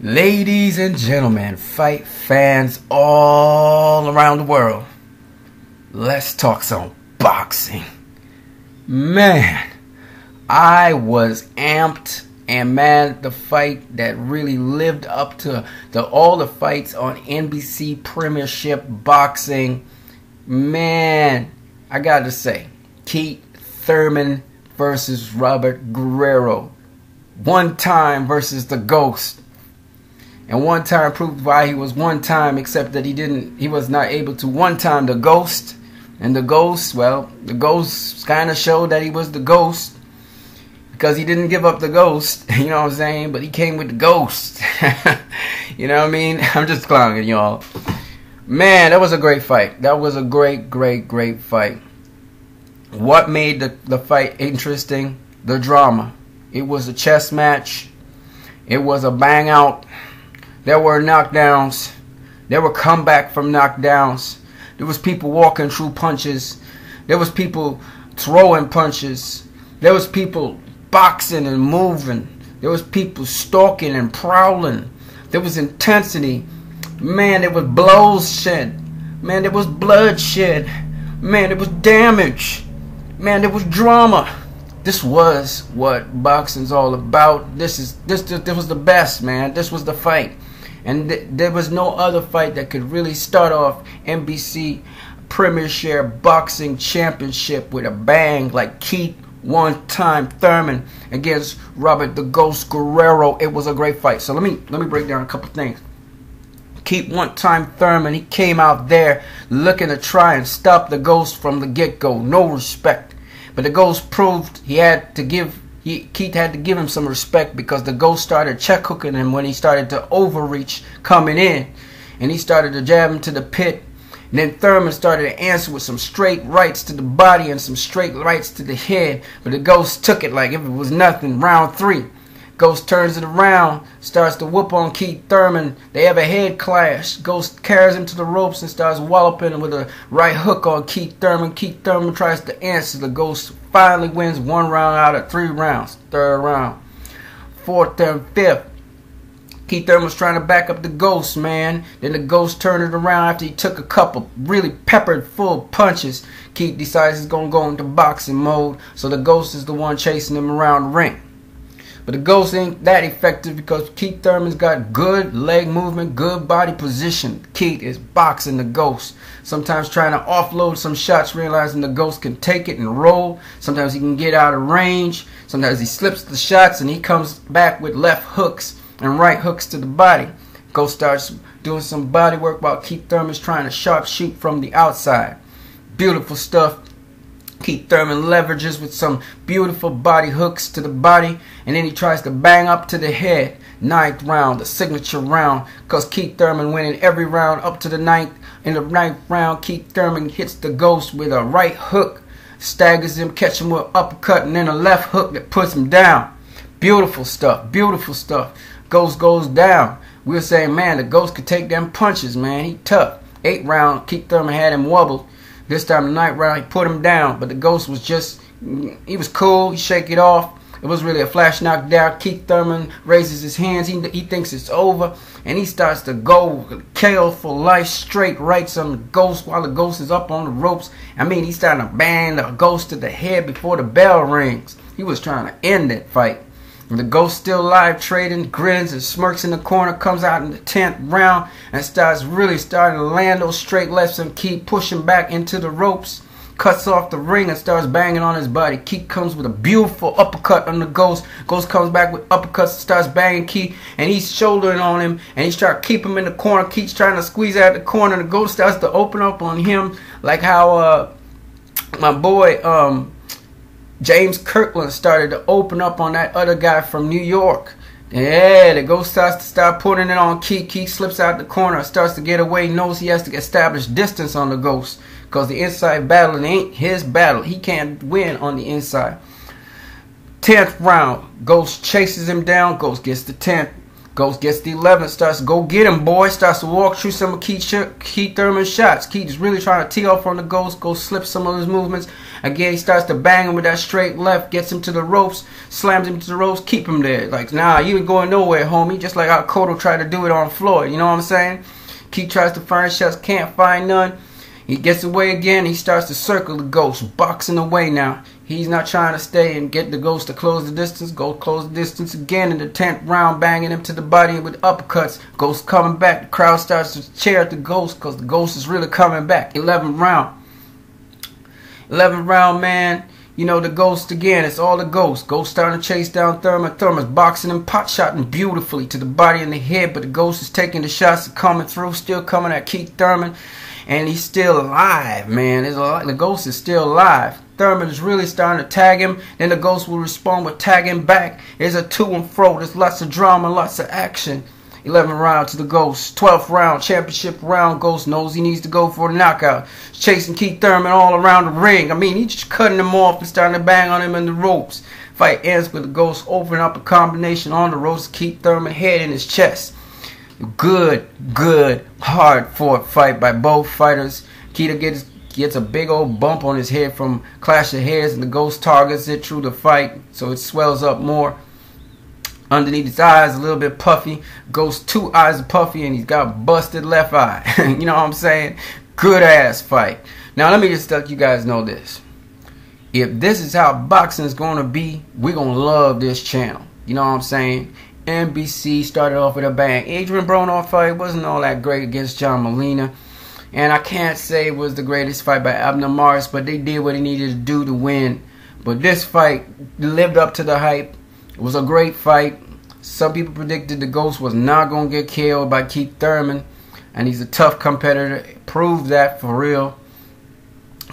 Ladies and gentlemen, fight fans all around the world, let's talk some boxing. Man, I was amped, and man, the fight that really lived up to all the fights on NBC Premiership Boxing, man, I gotta say, Thurman versus Robert Guerrero. One time versus the Ghost. And one time proved why he was one time, except that he was not able to one time the Ghost. And the Ghost, well, the Ghost kind of showed that he was the Ghost, because he didn't give up the Ghost, you know what I'm saying? But he came with the Ghost. You know what I mean? I'm just clowning y'all. Man, that was a great fight. That was a great fight. What made the fight interesting? The drama. It was a chess match. It was a bang out. There were knockdowns. There were comeback from knockdowns. There was people walking through punches. There was people throwing punches. There was people boxing and moving. There was people stalking and prowling. There was intensity. Man, there was blows shed. Man, there was bloodshed. Man, there was damage. Man, there was drama. This was what boxing's all about. This was the best, man. This was the fight. And there was no other fight that could really start off NBC Premiership Boxing Championship with a bang like one-time Thurman against Robert the Ghost Guerrero. It was a great fight. So let me break down a couple things. One-time Thurman, he came out there looking to try and stop the Ghost from the get-go. No respect. But the Ghost proved Keith had to give him some respect, because the Ghost started check hooking him when he started to overreach coming in. And he started to jab him to the pit. And then Thurman started to answer with some straight rights to the body and some straight rights to the head. But the Ghost took it like if it was nothing. Round 3. Ghost turns it around, starts to whoop on Thurman. They have a head clash. Ghost carries him to the ropes and starts walloping him with a right hook on Thurman. Thurman tries to answer. The Ghost finally wins 1 round out of 3 rounds. 3rd round, 4th and 5th. Thurman was trying to back up the Ghost, man. Then the Ghost turned it around after he took a couple really peppered full punches. Keith decides he's going to go into boxing mode, so the Ghost is the one chasing him around the ring. But the Ghost ain't that effective, because Thurman's got good leg movement, good body position. Keith is boxing the Ghost. Sometimes trying to offload some shots, realizing the Ghost can take it and roll. Sometimes he can get out of range. Sometimes he slips the shots and he comes back with left hooks and right hooks to the body. Ghost starts doing some body work while Thurman's trying to sharp shoot from the outside. Beautiful stuff. Thurman leverages with some beautiful body hooks to the body, and then he tries to bang up to the head. 9th round, the signature round, because Thurman winning every round up to the 9th. In the 9th round, Thurman hits the Ghost with a right hook, staggers him, catch him with an uppercut, and then a left hook that puts him down. Beautiful stuff, beautiful stuff. Ghost goes down. We were saying, man, the Ghost could take them punches, man. He tough. 8th round, Thurman had him wobbled. This time the 9th round, he put him down, but the Ghost was he was cool. He shake it off. It was really a flash knockdown. Thurman raises his hands. He thinks it's over, and he starts to go KO for life, straight rights on the Ghost while the Ghost is up on the ropes. I mean, he's starting to bang the Ghost to the head before the bell rings. He was trying to end that fight. And the Ghost still live trading, grins and smirks in the corner, comes out in the 10th round and starting to land those straight lefts and keep pushing back into the ropes. Cuts off the ring and starts banging on his body. Keith comes with a beautiful uppercut on the Ghost. Ghost comes back with uppercuts, starts banging Keith, and he's shouldering on him, and he's trying to keep him in the corner. Keith's trying to squeeze out the corner, and the Ghost starts to open up on him, like how my boy James Kirkland started to open up on that other guy from New York. Yeah, the Ghost starts to start putting it on Keith. Keith slips out the corner, starts to get away, knows he has to establish distance on the Ghost, because the inside battle ain't his battle. He can't win on the inside. 10th round, Ghost chases him down. Ghost gets the 10th. Ghost gets the 11th, starts to go get him, boy. Starts to walk through some of Keith Thurman's shots. Keith is really trying to tee off on the Ghost. Ghost slips some of his movements. Again, he starts to bang him with that straight left, gets him to the ropes, slams him to the ropes, keep him there. Like, nah, you ain't going nowhere, homie. Just like how Cotto tried to do it on Floyd. You know what I'm saying? Keith tries to find shots, can't find none. He gets away again. He starts to circle the Ghost, boxing away now. He's not trying to stay and get the Ghost to close the distance. Ghost close the distance again in the 10th round, banging him to the body with uppercuts. Ghost coming back. The crowd starts to cheer at the Ghost because the Ghost is really coming back. 11th round. 11th round, man. You know, the Ghost again. It's all the Ghost. Ghost starting to chase down Thurman. Thurman's boxing him, pot shotting beautifully to the body and the head, but the Ghost is taking the shots, coming through, still coming at Keith Thurman. And he's still alive, man. The Ghost is still alive. Thurman is really starting to tag him. Then the Ghost will respond with tagging back. There's a to and fro. There's lots of drama, lots of action. 11th round to the Ghost. 12th round, championship round. Ghost knows he needs to go for a knockout. Chasing Keith Thurman all around the ring. I mean, he's just cutting him off and starting to bang on him in the ropes. Fight ends with the Ghost opening up a combination on the ropes. Keith Thurman head in his chest. Good, hard-fought fight by both fighters. Keith gets a big old bump on his head from clash of heads, and the Ghost targets it through the fight, so it swells up more. Underneath his eyes, a little bit puffy. Ghost 2 eyes are puffy, and he's got busted left eye. You know what I'm saying? Good-ass fight. Now, let me just let you guys know this. If this is how boxing is going to be, we're going to love this channel. You know what I'm saying? NBC started off with a bang. Adrian Broner fight wasn't all that great against John Molina. And I can't say it was the greatest fight by Abner Maris, but they did what they needed to do to win. But this fight lived up to the hype. It was a great fight. Some people predicted the Ghost was not going to get killed by Keith Thurman. And he's a tough competitor. Proved that for real.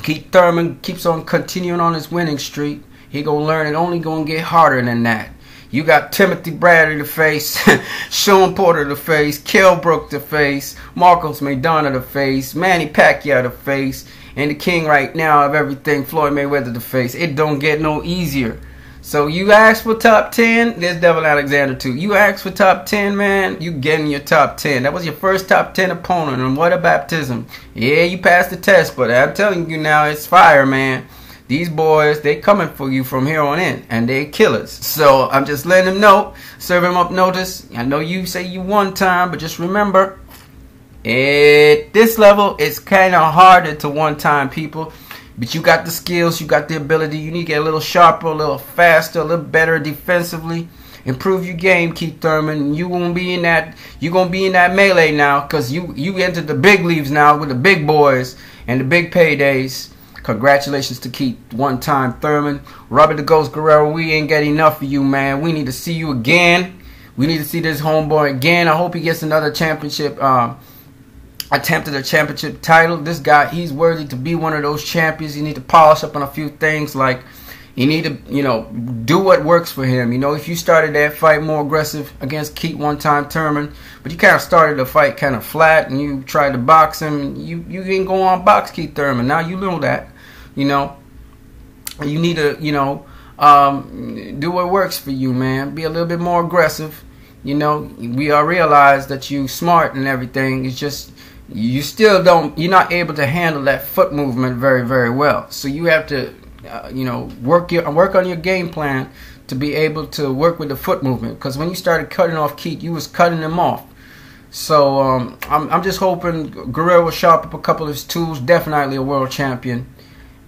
Keith Thurman keeps on continuing on his winning streak. He going to learn it only going to get harder than that. You got Timothy Bradley to face, Sean Porter to face, Kell Brook to face, Marcos Maidana to face, Manny Pacquiao to face, and the king right now of everything, Floyd Mayweather to face. It don't get no easier. So you ask for top 10, there's Devil Alexander too. You ask for top 10, man, you getting your top 10. That was your first top 10 opponent, and what a baptism. Yeah, you passed the test, but I'm telling you now, it's fire, man. These boys, they coming for you from here on in, and they killers. So I'm just letting them know, serving them up notice. I know you say you one time, but just remember, at this level, it's kind of harder to one time people. But you got the skills, you got the ability. You need to get a little sharper, a little faster, a little better defensively. Improve your game, Keith Thurman. You gonna be in that. You gonna be in that melee now, cause you entered the big leagues now with the big boys and the big paydays. Congratulations to Keith, one-time Thurman. Robert the Ghost Guerrero, we ain't got enough of you, man. We need to see you again. We need to see this homeboy again. I hope he gets another championship, attempt at a championship title. This guy, he's worthy to be one of those champions. You need to polish up on a few things, like you need to, you know, do what works for him. You know, if you started that fight more aggressive against Keith one-time Thurman, but you kind of started the fight kind of flat, and you tried to box him, you didn't go on box Keith Thurman. Now you know that. You know, you need to, you know, do what works for you, man. Be a little bit more aggressive. You know, we all realize that you smart and everything. It's just you still don't. You're not able to handle that foot movement very, very well. So you have to, you know, work on your game plan to be able to work with the foot movement. Because when you started cutting off Keith, you was cutting him off. So I'm just hoping Guerrero will sharpen up a couple of his tools. Definitely a world champion.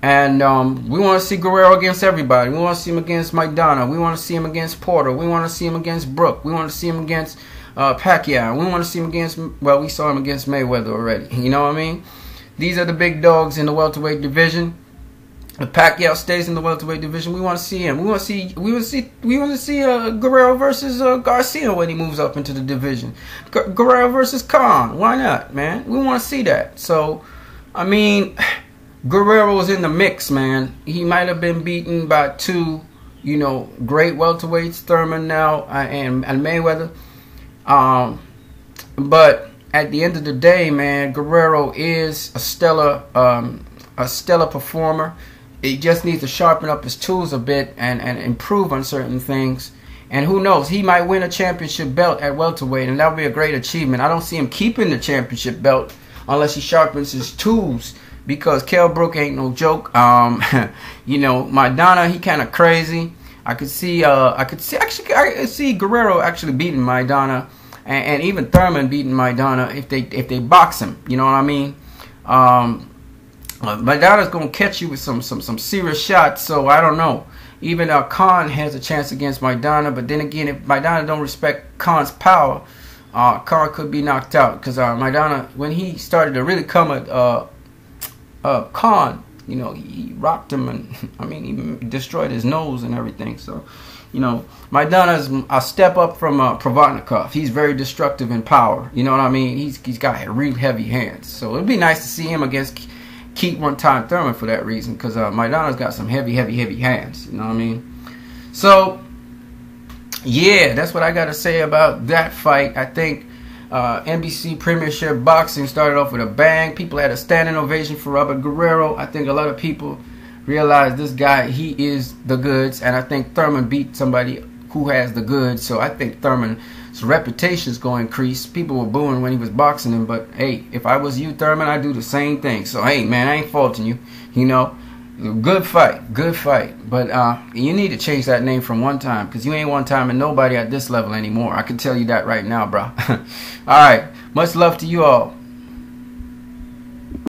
And we want to see Guerrero against everybody. We want to see him against Maidana. We want to see him against Porter. We want to see him against Brook. We want to see him against Pacquiao. We want to see him against, well, we saw him against Mayweather already. You know what I mean? These are the big dogs in the welterweight division. If Pacquiao stays in the welterweight division, we want to see him. We want to see Guerrero versus Garcia when he moves up into the division. Guerrero versus Khan. Why not, man? We want to see that. So, I mean, Guerrero's in the mix, man. He might have been beaten by two, you know, great welterweights, Thurman now and Mayweather. But at the end of the day, man, Guerrero is a stellar performer. He just needs to sharpen up his tools a bit and improve on certain things. And who knows, he might win a championship belt at welterweight, and that would be a great achievement. I don't see him keeping the championship belt unless he sharpens his tools, because Kell Brook ain't no joke. You know, Maidana, he kind of crazy. I could see Guerrero actually beating Maidana, and even Thurman beating Maidana if they box him. You know what I mean? Maidana's gonna catch you with some serious shots. So I don't know. Even Khan has a chance against Maidana, but then again, if Maidana don't respect Khan's power, Khan could be knocked out, because Maidana, when he started to really come at Khan, you know, he rocked him, and I mean, he destroyed his nose and everything. So, you know, Maidana's a step up from Provodnikov. He's very destructive in power. You know what I mean? He's got real heavy hands. So it'd be nice to see him against Keith one-time Thurman for that reason, because Maidana's got some heavy hands. You know what I mean? So yeah, that's what I got to say about that fight. I think NBC Premiership Boxing started off with a bang. People had a standing ovation for Robert Guerrero. I think a lot of people realized this guy, he is the goods, and I think Thurman beat somebody who has the goods. So I think Thurman's reputation is going to increase. People were booing when he was boxing him, but hey, if I was you, Thurman, I'd do the same thing. So hey, man, I ain't faulting you. You know, good fight, but you need to change that name from one time, because you ain't one time and nobody at this level anymore. I can tell you that right now, bro. All right, much love to you all.